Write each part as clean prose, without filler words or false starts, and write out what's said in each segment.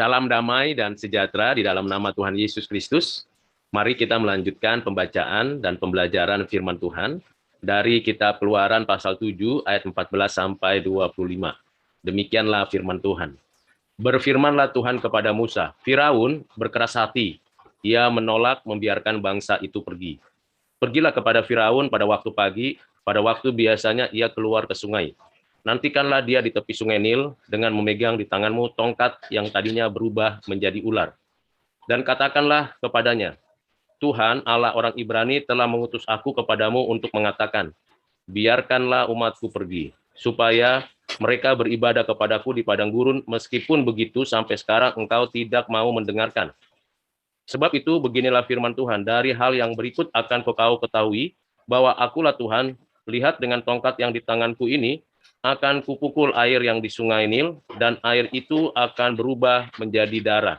Salam damai dan sejahtera di dalam nama Tuhan Yesus Kristus. Mari kita melanjutkan pembacaan dan pembelajaran firman Tuhan dari kitab Keluaran pasal 7 ayat 14 sampai 25. Demikianlah firman Tuhan. Berfirmanlah Tuhan kepada Musa, Firaun berkeras hati, ia menolak membiarkan bangsa itu pergi. Pergilah kepada Firaun pada waktu pagi, pada waktu biasanya ia keluar ke sungai. Nantikanlah dia di tepi sungai Nil dengan memegang di tanganmu tongkat yang tadinya berubah menjadi ular. Dan katakanlah kepadanya, Tuhan Allah orang Ibrani telah mengutus aku kepadamu untuk mengatakan, biarkanlah umatku pergi, supaya mereka beribadah kepadaku di padang gurun, meskipun begitu sampai sekarang engkau tidak mau mendengarkan. Sebab itu beginilah firman Tuhan, dari hal yang berikut akan kau ketahui, bahwa akulah Tuhan, lihat dengan tongkat yang di tanganku ini, akan kupukul air yang di sungai Nil, dan air itu akan berubah menjadi darah.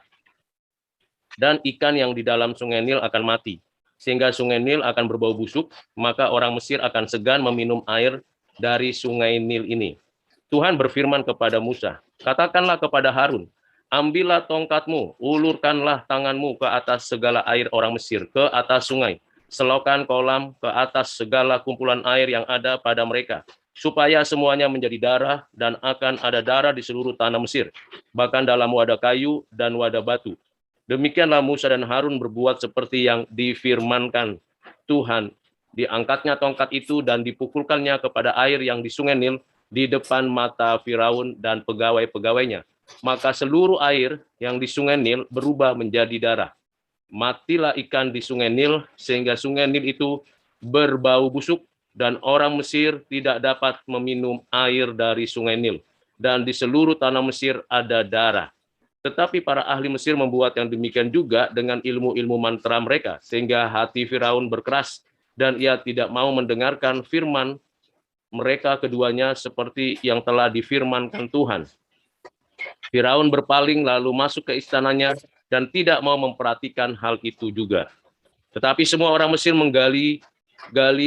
Dan ikan yang di dalam sungai Nil akan mati, sehingga sungai Nil akan berbau busuk, maka orang Mesir akan segan meminum air dari sungai Nil ini. Tuhan berfirman kepada Musa, katakanlah kepada Harun, ambillah tongkatmu, ulurkanlah tanganmu ke atas segala air orang Mesir, ke atas sungai, selokan kolam, ke atas segala kumpulan air yang ada pada mereka, supaya semuanya menjadi darah, dan akan ada darah di seluruh tanah Mesir, bahkan dalam wadah kayu dan wadah batu. Demikianlah Musa dan Harun berbuat seperti yang difirmankan Tuhan. Diangkatnya tongkat itu dan dipukulkannya kepada air yang di sungai Nil di depan mata Firaun dan pegawai-pegawainya. Maka seluruh air yang di sungai Nil berubah menjadi darah. Matilah ikan di sungai Nil, sehingga sungai Nil itu berbau busuk, dan orang Mesir tidak dapat meminum air dari sungai Nil. Dan di seluruh tanah Mesir ada darah. Tetapi para ahli Mesir membuat yang demikian juga dengan ilmu-ilmu mantra mereka, sehingga hati Firaun berkeras, dan ia tidak mau mendengarkan firman mereka keduanya seperti yang telah difirmankan Tuhan. Firaun berpaling lalu masuk ke istananya dan tidak mau memperhatikan hal itu juga. Tetapi semua orang Mesir menggali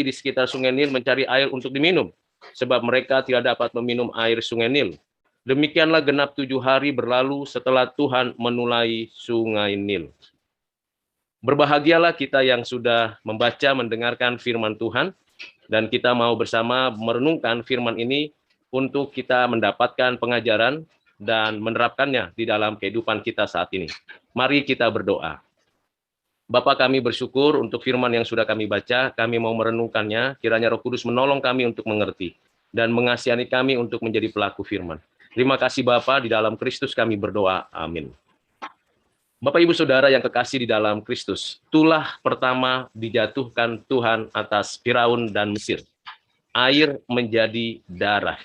di sekitar sungai Nil mencari air untuk diminum, sebab mereka tidak dapat meminum air sungai Nil. Demikianlah genap 7 hari berlalu setelah Tuhan menulai sungai Nil. Berbahagialah kita yang sudah membaca, mendengarkan firman Tuhan, dan kita mau bersama merenungkan firman ini untuk kita mendapatkan pengajaran dan menerapkannya di dalam kehidupan kita saat ini. Mari kita berdoa. Bapa, kami bersyukur untuk firman yang sudah kami baca, kami mau merenungkannya, kiranya Roh Kudus menolong kami untuk mengerti, dan mengasihani kami untuk menjadi pelaku firman. Terima kasih Bapa, di dalam Kristus kami berdoa, amin. Bapak Ibu Saudara yang kekasih di dalam Kristus, tulah pertama dijatuhkan Tuhan atas Firaun dan Mesir. Air menjadi darah.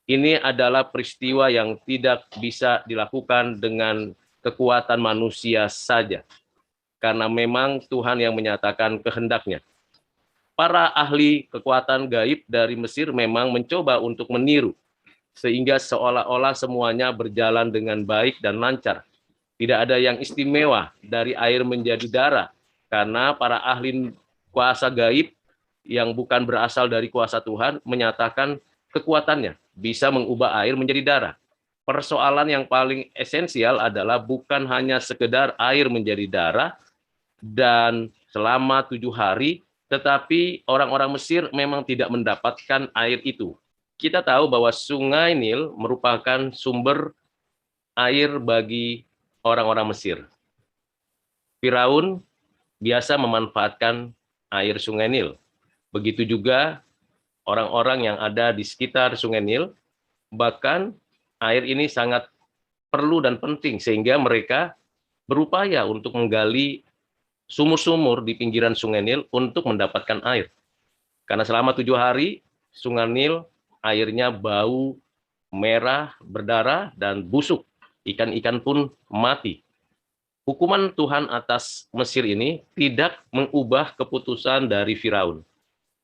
Ini adalah peristiwa yang tidak bisa dilakukan dengan kekuatan manusia saja, karena memang Tuhan yang menyatakan kehendaknya. Para ahli kekuatan gaib dari Mesir memang mencoba untuk meniru, sehingga seolah-olah semuanya berjalan dengan baik dan lancar. Tidak ada yang istimewa dari air menjadi darah, karena para ahli kuasa gaib yang bukan berasal dari kuasa Tuhan menyatakan kekuatannya bisa mengubah air menjadi darah. Persoalan yang paling esensial adalah bukan hanya sekedar air menjadi darah dan selama 7 hari, tetapi orang-orang Mesir memang tidak mendapatkan air itu. Kita tahu bahwa sungai Nil merupakan sumber air bagi orang-orang Mesir. Firaun biasa memanfaatkan air sungai Nil. Begitu juga orang-orang yang ada di sekitar sungai Nil, bahkan air ini sangat perlu dan penting, sehingga mereka berupaya untuk menggali sumur-sumur di pinggiran sungai Nil untuk mendapatkan air. Karena selama 7 hari, sungai Nil airnya bau, merah, berdarah, dan busuk. Ikan-ikan pun mati. Hukuman Tuhan atas Mesir ini tidak mengubah keputusan dari Firaun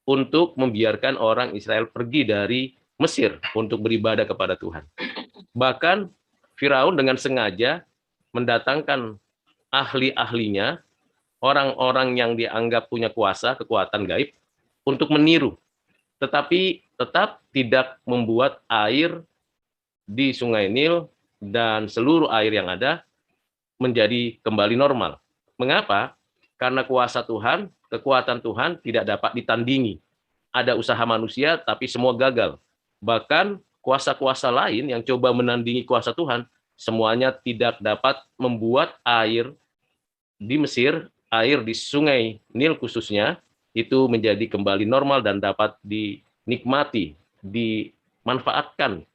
untuk membiarkan orang Israel pergi dari Mesir untuk beribadah kepada Tuhan. Bahkan Firaun dengan sengaja mendatangkan ahli-ahlinya, orang-orang yang dianggap punya kuasa, kekuatan gaib, untuk meniru. Tetapi tetap tidak membuat air di sungai Nil dan seluruh air yang ada menjadi kembali normal. Mengapa? Karena kuasa Tuhan, kekuatan Tuhan tidak dapat ditandingi. Ada usaha manusia, tapi semua gagal. Bahkan kuasa-kuasa lain yang coba menandingi kuasa Tuhan, semuanya tidak dapat membuat air di Mesir, air di sungai Nil khususnya, itu menjadi kembali normal dan dapat dinikmati, dimanfaatkan.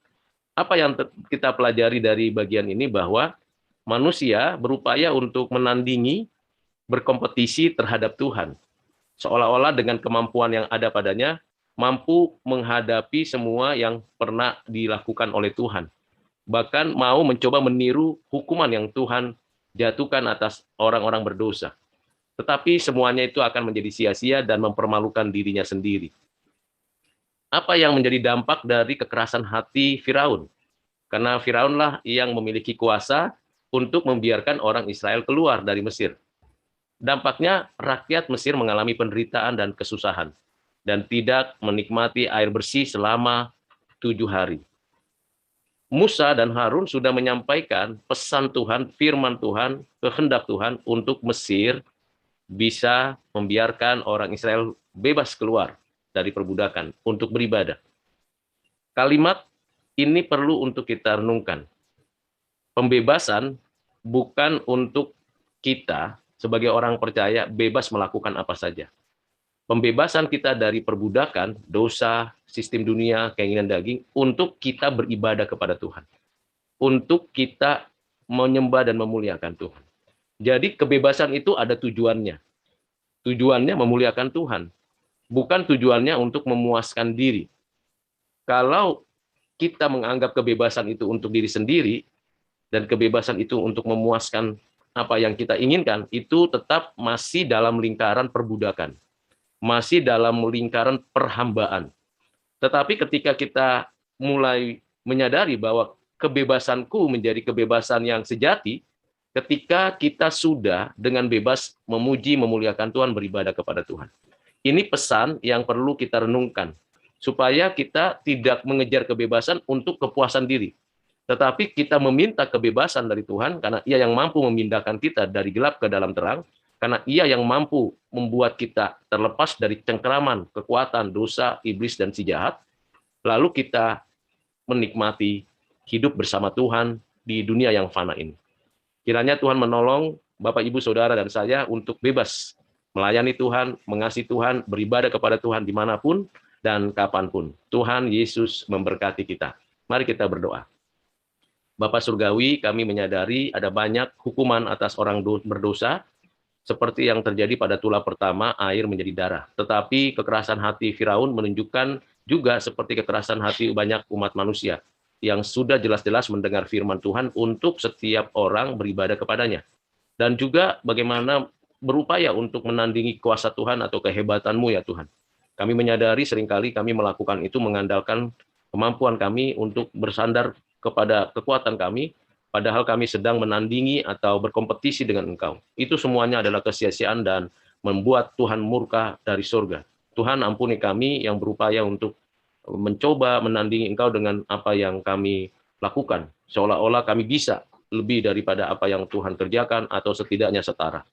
Apa yang kita pelajari dari bagian ini bahwa manusia berupaya untuk menandingi, berkompetisi terhadap Tuhan. Seolah-olah dengan kemampuan yang ada padanya, mampu menghadapi semua yang pernah dilakukan oleh Tuhan. Bahkan mau mencoba meniru hukuman yang Tuhan jatuhkan atas orang-orang berdosa. Tetapi semuanya itu akan menjadi sia-sia dan mempermalukan dirinya sendiri. Apa yang menjadi dampak dari kekerasan hati Firaun? Karena Firaunlah yang memiliki kuasa untuk membiarkan orang Israel keluar dari Mesir. Dampaknya rakyat Mesir mengalami penderitaan dan kesusahan dan tidak menikmati air bersih selama 7 hari. Musa dan Harun sudah menyampaikan pesan Tuhan, firman Tuhan, kehendak Tuhan untuk Mesir bisa membiarkan orang Israel bebas keluar dari perbudakan untuk beribadah. Kalimat ini perlu untuk kita renungkan. Pembebasan bukan untuk kita sebagai orang percaya bebas melakukan apa saja. Pembebasan kita dari perbudakan, dosa, sistem dunia, keinginan daging, untuk kita beribadah kepada Tuhan. Untuk kita menyembah dan memuliakan Tuhan. Jadi kebebasan itu ada tujuannya. Tujuannya memuliakan Tuhan. Bukan tujuannya untuk memuaskan diri. Kalau kita menganggap kebebasan itu untuk diri sendiri, dan kebebasan itu untuk memuaskan apa yang kita inginkan, itu tetap masih dalam lingkaran perbudakan. Masih dalam lingkaran perhambaan. Tetapi ketika kita mulai menyadari bahwa kebebasanku menjadi kebebasan yang sejati, ketika kita sudah dengan bebas memuji, memuliakan Tuhan, beribadah kepada Tuhan. Ini pesan yang perlu kita renungkan, supaya kita tidak mengejar kebebasan untuk kepuasan diri. Tetapi kita meminta kebebasan dari Tuhan, karena Ia yang mampu memindahkan kita dari gelap ke dalam terang, karena Ia yang mampu membuat kita terlepas dari cengkeraman, kekuatan, dosa, iblis, dan si jahat. Lalu kita menikmati hidup bersama Tuhan di dunia yang fana ini. Kiranya Tuhan menolong Bapak, Ibu, Saudara, dan saya untuk bebas melayani Tuhan, mengasihi Tuhan, beribadah kepada Tuhan dimanapun dan kapanpun. Tuhan Yesus memberkati kita. Mari kita berdoa. Bapa Surgawi, kami menyadari ada banyak hukuman atas orang berdosa, seperti yang terjadi pada tulah pertama, air menjadi darah. Tetapi kekerasan hati Firaun menunjukkan juga seperti kekerasan hati banyak umat manusia, yang sudah jelas-jelas mendengar firman Tuhan untuk setiap orang beribadah kepadanya. Dan juga bagaimana berupaya untuk menandingi kuasa Tuhan atau kehebatanmu ya Tuhan. Kami menyadari seringkali kami melakukan itu mengandalkan kemampuan kami untuk bersandar kepada kekuatan kami, padahal kami sedang menandingi atau berkompetisi dengan Engkau. Itu semuanya adalah kesia-siaan dan membuat Tuhan murka dari surga. Tuhan ampuni kami yang berupaya untuk mencoba menandingi Engkau dengan apa yang kami lakukan. Seolah-olah kami bisa lebih daripada apa yang Tuhan kerjakan atau setidaknya setara.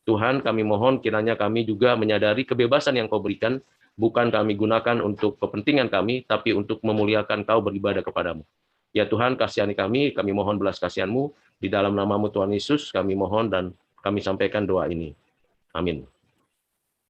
Tuhan, kami mohon kiranya kami juga menyadari kebebasan yang Kau berikan, bukan kami gunakan untuk kepentingan kami, tapi untuk memuliakan Kau, beribadah kepadamu. Ya Tuhan, kasihani kami mohon belas kasihan-Mu, di dalam nama-Mu Tuhan Yesus, kami mohon dan kami sampaikan doa ini. Amin.